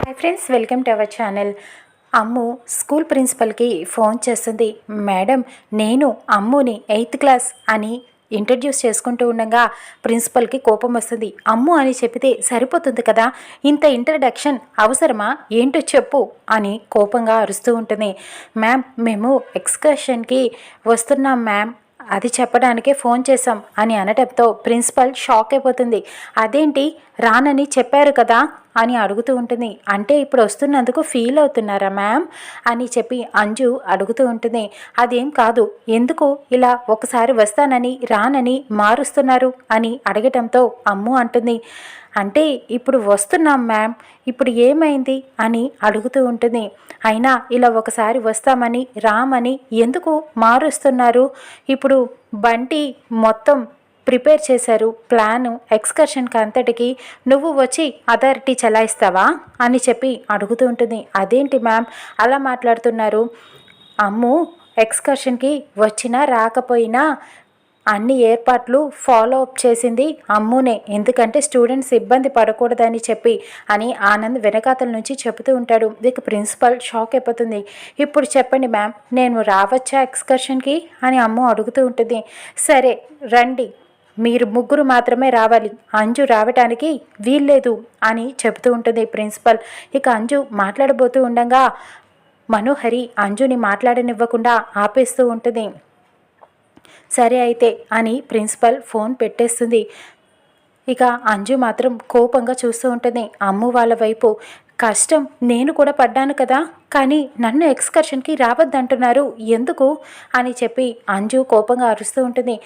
Hi friends, welcome to our channel. Ammu school ప్రిన్సిపల్కి phone చేస్తుంది. Madam, నేను అమ్ముని 8th క్లాస్ అని ఇంట్రడ్యూస్ చేసుకుంటూ ఉండగా ప్రిన్సిపల్కి కోపం వస్తుంది. అమ్ము అని చెప్పితే సరిపోతుంది కదా, ఇంత ఇంట్రడక్షన్ అవసరమా, ఏంటో చెప్పు అని కోపంగా అరుస్తూ ఉంటుంది. మ్యామ్, మేము ఎక్స్కర్షన్కి వస్తున్నాం మ్యామ్, అది చెప్పడానికే ఫోన్ చేశాం అని అనటంతో ప్రిన్సిపల్ షాక్ అయిపోతుంది. అదేంటి, రానని చెప్పారు కదా అని అడుగుతూ ఉంటుంది. అంటే ఇప్పుడు వస్తున్నందుకు ఫీల్ అవుతున్నారా మ్యామ్ అని చెప్పి అంజు అడుగుతూ ఉంటుంది. అదేం కాదు, ఎందుకు ఇలా ఒకసారి వస్తానని రానని మారుస్తున్నారు అని అడగటంతో అమ్ము అంటుంది. అంటే ఇప్పుడు వస్తున్నాం మ్యామ్, ఇప్పుడు ఏమైంది అని అడుగుతూ ఉంటుంది. అయినా ఇలా ఒకసారి వస్తామని రామని ఎందుకు మారుస్తున్నారు? ఇప్పుడు బంటి మొత్తం ప్రిపేర్ చేశారు ప్లాను ఎక్స్కర్షన్కి అంతటికి, నువ్వు వచ్చి అథారిటీ చలాయిస్తావా అని చెప్పి అడుగుతూ ఉంటుంది. అదేంటి మ్యామ్ అలా మాట్లాడుతున్నారు? అమ్ము ఎక్స్కర్షన్కి వచ్చినా రాకపోయినా అన్ని ఏర్పాట్లు ఫాలో అప్ చేసింది అమ్మునే, ఎందుకంటే స్టూడెంట్స్ ఇబ్బంది పడకూడదని చెప్పి అని ఆనంద్ వెనకాతల నుంచి చెబుతూ ఉంటాడు. ఇక ప్రిన్సిపల్ షాక్ అయిపోతుంది. ఇప్పుడు చెప్పండి మ్యామ్, నేను రావచ్చా ఎక్స్కర్షన్కి అని అమ్ము అడుగుతూ ఉంటుంది. సరే రండి, మీరు ముగ్గురు మాత్రమే రావాలి, అంజు రావటానికి వీల్లేదు అని చెబుతూ ఉంటుంది ప్రిన్సిపల్. ఇక అంజు మాట్లాడబోతూ ఉండగా మనోహరి అంజుని మాట్లాడనివ్వకుండా ఆపేస్తూ ఉంటుంది. సరే అయితే అని ప్రిన్సిపల్ ఫోన్ పెట్టేస్తుంది. ఇక అంజు మాత్రం కోపంగా చూస్తూ ఉంటుంది అమ్ము వాళ్ళ వైపు. కష్టం నేను కూడా పడ్డాను కదా, కానీ నన్ను ఎక్స్కర్షన్కి రావద్దంటున్నారు ఎందుకు అని చెప్పి అంజు కోపంగా అరుస్తూ ఉంటుంది.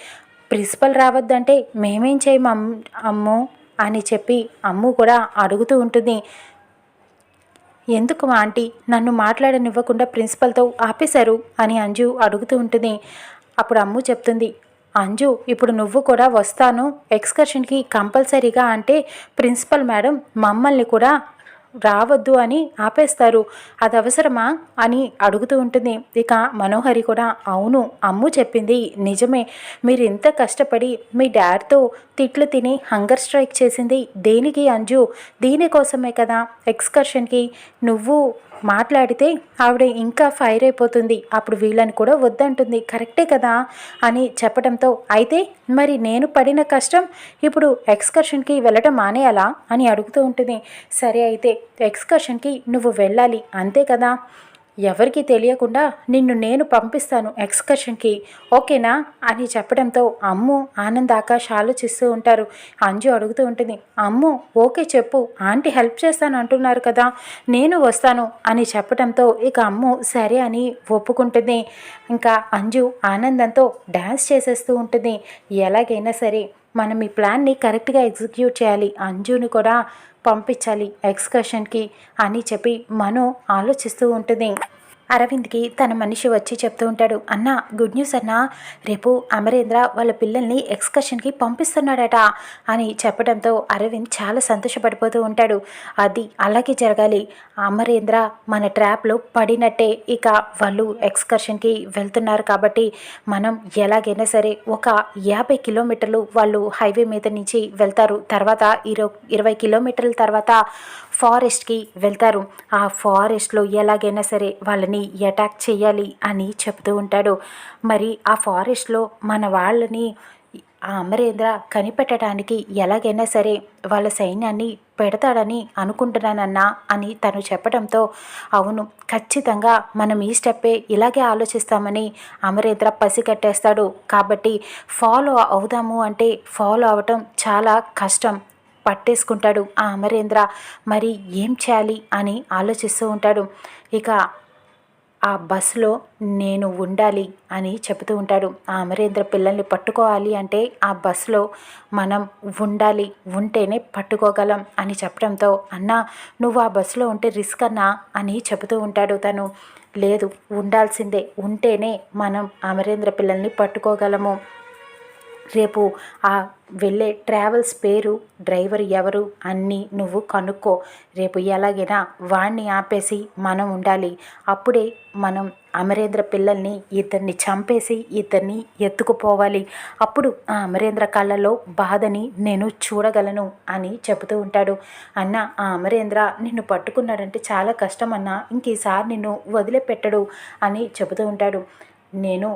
ప్రిన్సిపల్ రావద్దంటే మేమేం చేయము అమ్ము అని చెప్పి అమ్ము కూడా అడుగుతూ ఉంటుంది. ఎందుకు ఆంటీ నన్ను మాట్లాడనివ్వకుండా ప్రిన్సిపల్తో ఆపేశారు అని అంజు అడుగుతూ ఉంటుంది. అప్పుడు అమ్ము చెప్తుంది, అంజు ఇప్పుడు నువ్వు కూడా వస్తాను ఎక్స్కర్షన్కి కంపల్సరీగా అంటే ప్రిన్సిపల్ మేడం మమ్మల్ని కూడా రావద్దు అని ఆపేస్తారు, అది అవసరమా అని అడుగుతూ ఉంటుంది. ఇక మనోహరి కూడా అవును అమ్ము చెప్పింది నిజమే, మీరు ఇంత కష్టపడి మీ డాడ్తో తిట్లు తిని హంగర్ స్ట్రైక్ చేసింది దేనికి అంజు? దీనికోసమే కదా ఎక్స్కర్షన్కి నువ్వు మాట్లాడితే ఆవిడ ఇంకా ఫైర్ అయిపోతుంది, అప్పుడు వీళ్ళని కూడా వద్దంటుంది, కరెక్టే కదా అని చెప్పడంతో అయితే మరి నేను పడిన కష్టం ఇప్పుడు ఎక్స్కర్షన్కి వెళ్ళటం మానేయాలా అని అడుగుతూ ఉంటుంది. సరే అయితే ఎక్స్కర్షన్కి నువ్వు వెళ్ళాలి అంతే కదా, ఎవరికి తెలియకుండా నిన్ను నేను పంపిస్తాను ఎక్స్కర్షన్కి, ఓకేనా అని చెప్పడంతో అమ్ము ఆనంద్ ఆకాష్ ఆలోచిస్తూ ఉంటారు. అంజు అడుగుతూ ఉంటుంది, అమ్ము ఓకే చెప్పు, ఆంటీ హెల్ప్ చేస్తాను అంటున్నారు కదా, నేను వస్తాను అని చెప్పడంతో ఇక అమ్ము సరే అని ఒప్పుకుంటుంది. ఇంకా అంజు ఆనందంతో డ్యాన్స్ చేసేస్తూ ఉంటుంది. ఎలాగైనా సరే మనం ఈ ప్లాన్ని కరెక్ట్గా ఎగ్జిక్యూట్ చేయాలి, అంజుని కూడా పంపించాలి ఎక్స్కర్షన్కి అని చెప్పి మను ఆలోచిస్తూ ఉంటుంది. అరవింద్కి తన మనిషి వచ్చి చెప్తూ ఉంటాడు, అన్న గుడ్ న్యూస్ అన్న, రేపు అమరేంద్ర వాళ్ళ పిల్లల్ని ఎక్స్కర్షన్కి పంపిస్తున్నాడట అని చెప్పడంతో అరవింద్ చాలా సంతోషపడిపోతూ ఉంటాడు. అది అలాగే జరగాలి, అమరేంద్ర మన ట్రాప్లో పడినట్టే, ఇక వాళ్ళు ఎక్స్కర్షన్కి వెళ్తున్నారు కాబట్టి మనం ఎలాగైనా సరే ఒక 50 కిలోమీటర్లు వాళ్ళు హైవే మీద నుంచి వెళ్తారు, తర్వాత 20 కిలోమీటర్ల తర్వాత ఫారెస్ట్కి వెళ్తారు, ఆ ఫారెస్ట్లో ఎలాగైనా సరే వాళ్ళని అటాక్ చేయాలి అని చెప్తూ ఉంటాడు. మరి ఆ ఫారెస్ట్లో మన వాళ్ళని ఆ అమరేంద్ర కనిపెట్టడానికి ఎలాగైనా సరే వాళ్ళ సైన్యాన్ని పెడతాడని అనుకుంటున్నానన్నా అని తను చెప్పడంతో అవును ఖచ్చితంగా మనం ఈ స్టెప్పే ఇలాగే ఆలోచిస్తామని అమరేంద్ర పసిగట్టేస్తాడు. కాబట్టి ఫాలో అవుదాము అంటే ఫాలో అవటం చాలా కష్టం, పట్టేసుకుంటాడు ఆ అమరేంద్ర. మరి ఏం చేయాలి అని ఆలోచిస్తూ ఉంటాడు. ఇక ఆ బస్సులో నేను ఉండాలి అని చెబుతూ ఉంటాడు. ఆ అమరేంద్ర పిల్లల్ని పట్టుకోవాలి అంటే ఆ బస్సులో మనం ఉండాలి, ఉంటేనే పట్టుకోగలం అని చెప్పడంతో అన్నా నువ్వు ఆ బస్సులో ఉంటే రిస్క్ అన్నా అని చెబుతూ ఉంటాడు తను. లేదు ఉండాల్సిందే, ఉంటేనే మనం అమరేంద్ర పిల్లల్ని పట్టుకోగలము, రేపు ఆ వెళ్ళే ట్రావెల్స్ పేరు డ్రైవర్ ఎవరు అన్నీ నువ్వు కనుక్కో, రేపు ఎలాగైనా వాణ్ణి ఆపేసి మనం ఉండాలి, అప్పుడే మనం అమరేంద్ర పిల్లల్ని ఇద్దరిని చంపేసి ఇద్దరిని ఎత్తుకుపోవాలి. అప్పుడు ఆ అమరేంద్ర కళ్ళలో బాధని నేను చూడగలను అని చెబుతూ ఉంటాడు. అన్న, ఆ అమరేంద్ర నిన్ను పట్టుకున్నాడంటే చాలా కష్టం అన్న, ఇంకేసారి నిన్ను వదిలిపెట్టడు అని చెబుతూ ఉంటాడు. నేను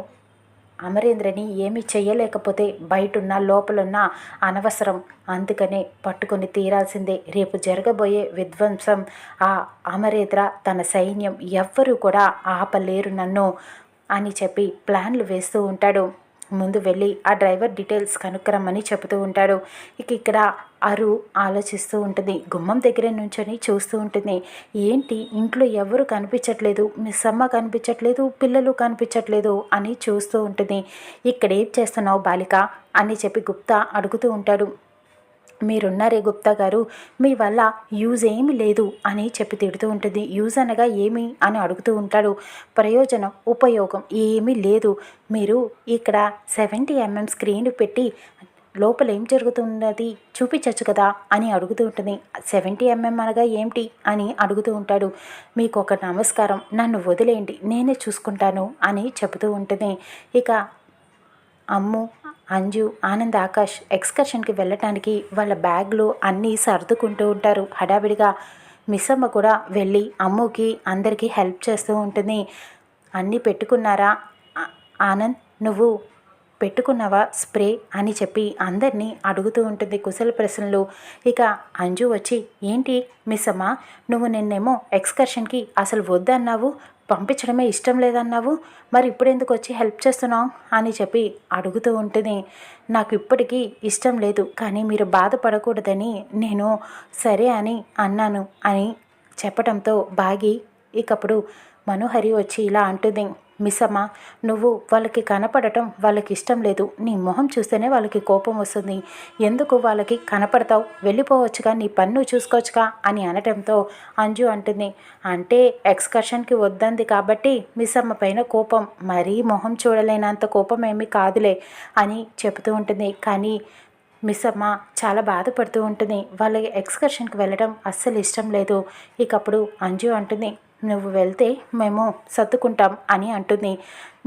అమరేంద్రని ఏమీ చెయ్యలేకపోతే బయటున్న లోపలున్న అనవసరం, అందుకనే పట్టుకొని తీరాల్సిందే. రేపు జరగబోయే విధ్వంసం ఆ అమరేంద్ర తన సైన్యం ఎవ్వరూ కూడా ఆపలేరు నన్ను అని చెప్పి ప్లాన్లు వేస్తూ ఉంటాడు. ముందు వెళ్ళి ఆ డ్రైవర్ డీటెయిల్స్ కనుక్కరమ్మని చెబుతూ ఉంటాడు. ఇక్కడ అరు ఆలోచిస్తూ ఉంటుంది. గుమ్మం దగ్గరే నుంచొని చూస్తూ ఉంటుంది. ఏంటి ఇంట్లో ఎవరు కనిపించట్లేదు, మిస్ అమ్మ కనిపించట్లేదు, పిల్లలు కనిపించట్లేదు అని చూస్తూ ఉంటుంది. ఇక్కడ ఏం చేస్తున్నావు బాలిక అని చెప్పి గుప్తా అడుగుతూ ఉంటాడు. మీరున్నారే గుప్తా గారు, మీ వల్ల యూజ్ ఏమీ లేదు అని చెప్పి తిడుతూ ఉంటుంది. యూజ్ అనగా ఏమి అని అడుగుతూ ఉంటాడు. ప్రయోజనం, ఉపయోగం ఏమీ లేదు. మీరు ఇక్కడ 70mm స్క్రీన్ పెట్టి లోపల ఏం జరుగుతున్నది చూపించచ్చు కదా అని అడుగుతూ ఉంటుంది. 70mm అనగా ఏమిటి అని అడుగుతూ ఉంటాడు. మీకు ఒక నమస్కారం, నన్ను వదిలేయండి, నేనే చూసుకుంటాను అని చెబుతూ ఉంటుంది. ఇక అమ్ము, అంజు, ఆనంద్, ఆకాష్ ఎక్స్కర్షన్కి వెళ్ళటానికి వాళ్ళ బ్యాగ్లో అన్నీ సర్దుకుంటూ ఉంటారు హడావిడిగా. మిస్ అమ్మ కూడా వెళ్ళి అమ్ముకి అందరికీ హెల్ప్ చేస్తూ ఉంటుంది. అన్నీ పెట్టుకున్నారా ఆనంద్, నువ్వు పెట్టుకున్నావా స్ప్రే అని చెప్పి అందరినీ అడుగుతూ ఉంటుంది కుశల ప్రశ్నలు. ఇక అంజు వచ్చి, ఏంటి మిస్ అమ్మ, నువ్వు నిన్నేమో ఎక్స్కర్షన్కి అసలు వద్దన్నావు, పంపించడమే ఇష్టం లేదన్నావు, మరి ఇప్పుడు ఎందుకు వచ్చి హెల్ప్ చేస్తున్నావు అని చెప్పి అడుగుతూ ఉంటుంది. నాకు ఇప్పటికీ ఇష్టం లేదు, కానీ మీరు బాధపడకూడదని నేను సరే అని అన్నాను అని చెప్పడంతో బాగి ఇకప్పుడు మనోహరి వచ్చి ఇలా అంటుంది. మిస్ అమ్మ, నువ్వు వాళ్ళకి కనపడటం వాళ్ళకి ఇష్టం లేదు, నీ మొహం చూస్తేనే వాళ్ళకి కోపం వస్తుంది, ఎందుకు వాళ్ళకి కనపడతావు, వెళ్ళిపోవచ్చుగా, నీ పన్ను చూసుకోవచ్చుగా అని అనటంతో అంజు అంటుంది. అంటే ఎక్స్కర్షన్కి వద్దంది కాబట్టి మిస్ అమ్మ పైన కోపం, మరీ మొహం చూడలేనంత కోపం ఏమీ కాదులే అని చెబుతూ ఉంటుంది. కానీ మిస్ అమ్మ చాలా బాధపడుతూ ఉంటుంది. వాళ్ళకి ఎక్స్కర్షన్కి వెళ్ళడం అస్సలు ఇష్టం లేదు. ఇకప్పుడు అంజు అంటుంది, నువ్వు వెళ్తే మేము సర్దుకుంటాం అని అంటుంది.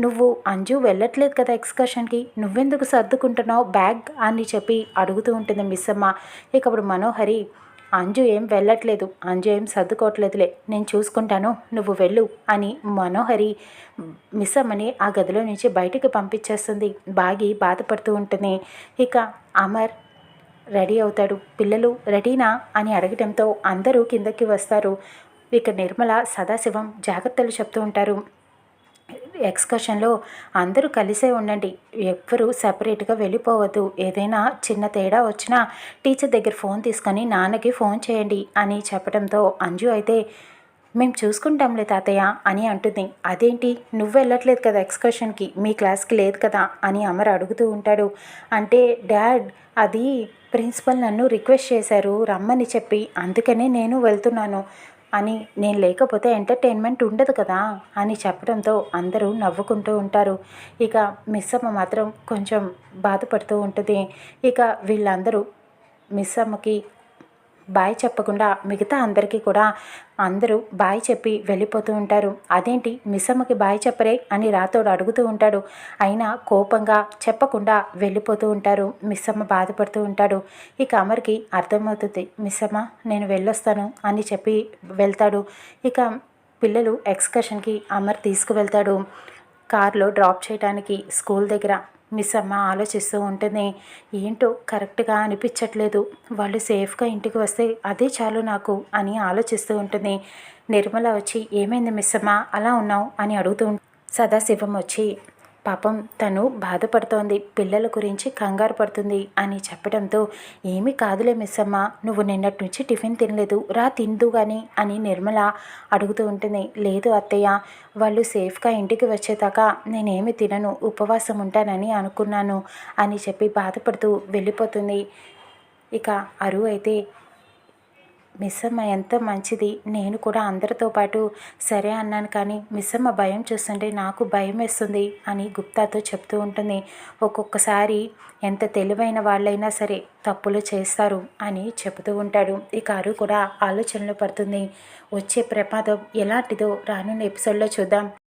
నువ్వు అంజు వెళ్ళట్లేదు కదా ఎక్స్కర్షన్కి, నువ్వెందుకు సర్దుకుంటున్నావు బ్యాగ్ అని చెప్పి అడుగుతూ ఉంటుంది మిస్ అమ్మ. ఇకప్పుడు మనోహరి, అంజు ఏం వెళ్ళట్లేదు, అంజు ఏం సర్దుకోవట్లేదులే, నేను చూసుకుంటాను, నువ్వు వెళ్ళు అని మనోహరి మిస్ అమ్మని ఆ గదిలో నుంచి బయటికి పంపించేస్తుంది. బాగి బాధపడుతూ ఉంటుంది. ఇక అమర్ రెడీ అవుతాడు. పిల్లలు రెడీనా అని అడగటంతో అందరూ కిందకి వస్తారు. ఇక నిర్మల, సదాశివం జాగ్రత్తలు చెప్తూ ఉంటారు. ఎక్స్కర్షన్లో అందరూ కలిసే ఉండండి, ఎవ్వరూ సపరేట్గా వెళ్ళిపోవద్దు, ఏదైనా చిన్న తేడా వచ్చినా టీచర్ దగ్గర ఫోన్ తీసుకొని నాన్నకి ఫోన్ చేయండి అని చెప్పడంతో అంజు అయితే, మేము చూసుకుంటాంలే తాతయ్య అని అంటుంది. అదేంటి నువ్వు వెళ్ళట్లేదు కదా ఎక్స్కర్షన్కి, మీ క్లాస్కి లేదు కదా అని అమర్ అడుగుతూ ఉంటాడు. అంటే డాడ్, అది ప్రిన్సిపల్ నన్ను రిక్వెస్ట్ చేశారు రమ్మని చెప్పి, అందుకనే నేను వెళ్తున్నాను అని, నేను లేకపోతే ఎంటర్టైన్మెంట్ ఉండదు కదా అని చెప్పడంతో అందరూ నవ్వుకుంటూ ఉంటారు. ఇక మిస్ అమ్మ మాత్రం కొంచెం బాధపడుతూ ఉంటుంది. ఇక వీళ్ళందరూ మిస్ అమ్మకి బాయ్ చెప్పకుండా మిగతా అందరికీ కూడా అందరూ బాయ్ చెప్పి వెళ్ళిపోతూ ఉంటారు. అదేంటి మిస్ అమ్మకి బాయ్ చెప్పరే అని రాతోడు అడుగుతూ ఉంటాడు. అయినా కోపంగా చెప్పకుండా వెళ్ళిపోతూ ఉంటారు. మిస్ అమ్మ బాధపడుతూ ఉంటాడు. ఇక అమర్కి అర్థమవుతుంది, మిస్ అమ్మ నేను వెళ్ళొస్తాను అని చెప్పి వెళ్తాడు. ఇక పిల్లలు ఎక్స్కర్షన్కి అమర్ తీసుకువెళ్తాడు. కార్లో డ్రాప్ చేయడానికి స్కూల్ దగ్గర మిస్ అమ్మ ఆలోచిస్తూ ఉంటుంది. ఏంటో కరెక్ట్గా అనిపించట్లేదు, వాళ్ళు సేఫ్గా ఇంటికి వస్తే అదే చాలు నాకు అని ఆలోచిస్తూ ఉంటుంది. నిర్మల వచ్చి, ఏమైంది మిస్ అమ్మ అలా ఉన్నావు అని అడుగుతూ సదాశివం వచ్చి, పాపం తను బాధపడుతోంది, పిల్లల గురించి కంగారు పడుతుంది అని చెప్పడంతో, ఏమీ కాదులే మిస్ అమ్మ, నువ్వు నిన్నటి నుంచి టిఫిన్ తినలేదు, రా తిందు కానీ అని నిర్మల అడుగుతూ ఉంటుంది. లేదు అత్తయ్య, వాళ్ళు సేఫ్గా ఇంటికి వచ్చేదాకా నేనేమి తినను, ఉపవాసం ఉంటానని అనుకున్నాను అని చెప్పి బాధపడుతూ వెళ్ళిపోతుంది. ఇక అరు అయితే, మిస్సమ్మ ఎంత మంచిది, నేను కూడా అందరితో పాటు సరే అన్నాను, కానీ మిస్సమ్మ భయం చూస్తుంటే నాకు భయం వేస్తుంది అని గుప్తాతో చెప్తూ ఉంటుంది. ఒక్కొక్కసారి ఎంత తెలివైన వాళ్ళైనా సరే తప్పులు చేస్తారు అని చెబుతూ ఉంటాడు. ఇక అరు కూడా ఆలోచనలో పడుతుంది. వచ్చే ప్రమాదం ఎలాంటిదో రానున్న ఎపిసోడ్లో చూద్దాం.